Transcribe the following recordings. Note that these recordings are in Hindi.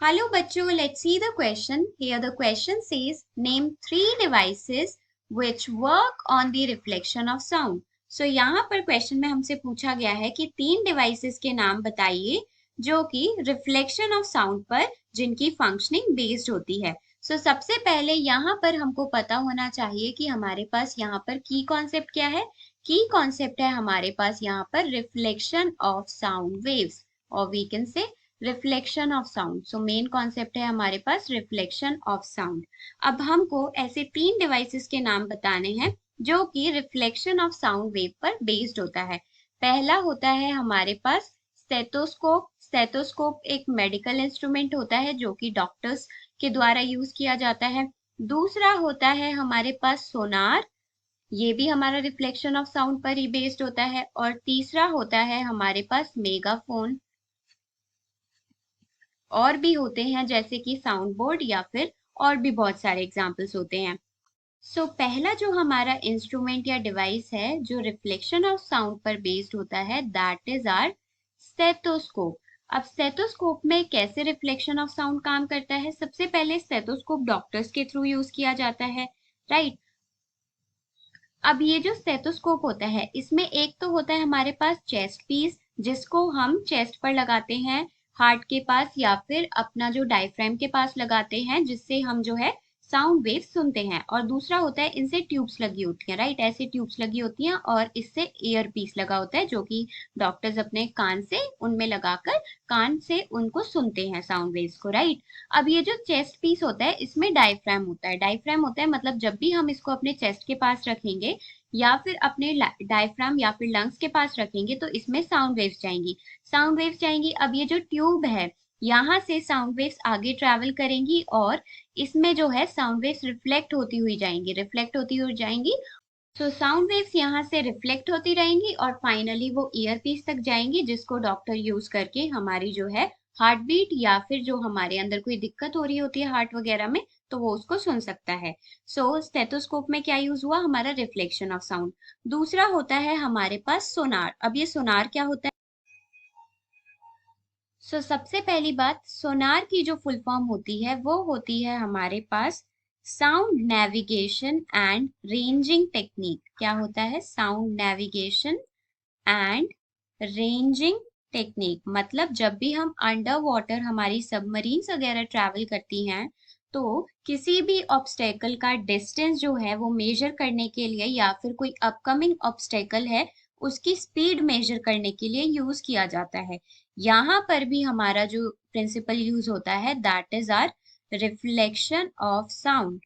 Hello बच्चों, let's see the question. Here the question says, name three devices which work on the reflection of sound. So यहाँ पर क्वेश्चन में हमसे पूछा गया है कि तीन डिवाइसेस के नाम बताइए जो कि रिफ्लेक्शन ऑफ साउंड पर जिनकी फंक्शनिंग बेस्ड होती है. So सबसे पहले यहाँ पर हमको पता होना चाहिए कि हमारे पास यहाँ पर की कॉन्सेप्ट क्या है. की कॉन्सेप्ट है हमारे पास यहाँ पर रिफ्लेक्शन ऑफ साउंड वेव्स और we can say reflection of sound. So main concept है हमारे पास रिफ्लेक्शन ऑफ साउंड. अब हमको ऐसे तीन डिवाइसेस के नाम बताने हैं जो कि रिफ्लेक्शन ऑफ साउंड वेव पर बेस्ड होता है. पहला होता है हमारे पास स्टेथोस्कोप. स्टेथोस्कोप एक मेडिकल इंस्ट्रूमेंट होता है जो कि डॉक्टर्स के द्वारा यूज किया जाता है. दूसरा होता है हमारे पास सोनार. ये भी हमारा रिफ्लेक्शन ऑफ साउंड पर ही बेस्ड होता है. और तीसरा होता है हमारे पास मेगाफोन. और भी होते हैं जैसे कि साउंड बोर्ड या फिर और भी बहुत सारे एग्जाम्पल्स होते हैं. सो पहला जो हमारा इंस्ट्रूमेंट या डिवाइस है जो रिफ्लेक्शन ऑफ साउंड पर बेस्ड होता है दैट इज आवर स्टेथोस्कोप. अब स्टेथोस्कोप में कैसे रिफ्लेक्शन ऑफ साउंड काम करता है. सबसे पहले स्टेथोस्कोप डॉक्टर्स के थ्रू यूज किया जाता है, राइट. अब ये जो स्टेथोस्कोप होता है इसमें एक तो होता है हमारे पास चेस्ट पीस जिसको हम चेस्ट पर लगाते हैं हार्ट के पास या फिर अपना जो डायफ्राम के पास लगाते हैं जिससे हम जो है साउंड वेव सुनते हैं. और दूसरा होता है इनसे ट्यूब्स लगी होती हैं, राइट. ऐसे ट्यूब्स लगी होती हैं और इससे ईयर पीस लगा होता है जो कि डॉक्टर्स अपने कान से उनमें लगाकर कान से उनको सुनते हैं साउंड वेव्स को, राइट. अब ये जो चेस्ट पीस होता है इसमें डायफ्राम होता है. डायफ्राम होता है मतलब जब भी हम इसको अपने चेस्ट के पास रखेंगे या फिर अपने डायफ्राम या फिर लंग्स के पास रखेंगे तो इसमें साउंड वेव्स जाएंगी. साउंड वेव्स जाएंगी. अब ये जो ट्यूब है यहाँ से साउंड वेव्स आगे ट्रेवल करेंगी और इसमें जो है साउंड वेव्स रिफ्लेक्ट होती हुई जाएंगी, रिफ्लेक्ट होती हुई जाएंगी. सो साउंड वेव्स यहाँ से रिफ्लेक्ट होती रहेंगी और फाइनली वो ईयर पीस तक जाएंगी जिसको डॉक्टर यूज करके हमारी जो है हार्ट बीट या फिर जो हमारे अंदर कोई दिक्कत हो रही होती है हार्ट वगैरह में तो वो उसको सुन सकता है. सो स्टेथोस्कोप में क्या यूज हुआ हमारा रिफ्लेक्शन ऑफ साउंड. दूसरा होता है हमारे पास सोनार. अब ये सोनार क्या होता है. सबसे पहली बात सोनार की जो फुल फॉर्म होती है वो होती है हमारे पास sound navigation and ranging technique. क्या होता है sound navigation and ranging technique. मतलब जब भी हम अंडर वाटर हमारी सबमरीन्स वगैरह ट्रैवल करती हैं तो किसी भी ऑब्स्टेकल का डिस्टेंस जो है वो मेजर करने के लिए या फिर कोई अपकमिंग ऑब्स्टेकल है उसकी स्पीड मेजर करने के लिए यूज किया जाता है. यहाँ पर भी हमारा जो प्रिंसिपल यूज होता है that is are reflection of sound.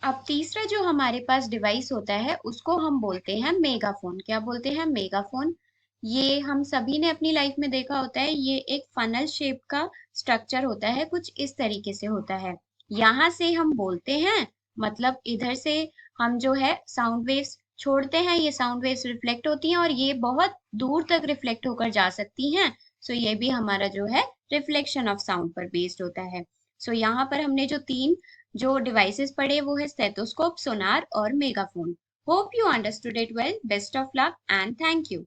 अब तीसरा जो हमारे पास डिवाइस होता है उसको हम बोलते हैं मेगाफोन. क्या बोलते हैं मेगाफोन. ये हम सभी ने अपनी लाइफ में देखा होता है. ये एक फनल शेप का स्ट्रक्चर होता है, कुछ इस तरीके से होता है. यहाँ से हम बोलते हैं मतलब इधर से हम जो है साउंड वेव्स छोड़ते हैं, ये साउंड वेव्स रिफ्लेक्ट होती हैं और ये बहुत दूर तक रिफ्लेक्ट होकर जा सकती हैं. सो ये भी हमारा जो है रिफ्लेक्शन ऑफ साउंड पर बेस्ड होता है. सो यहाँ पर हमने जो तीन जो डिवाइसेस पढ़े वो है स्टेथोस्कोप, सोनार और megaphone. Hope you understood it well. Best of luck and thank you.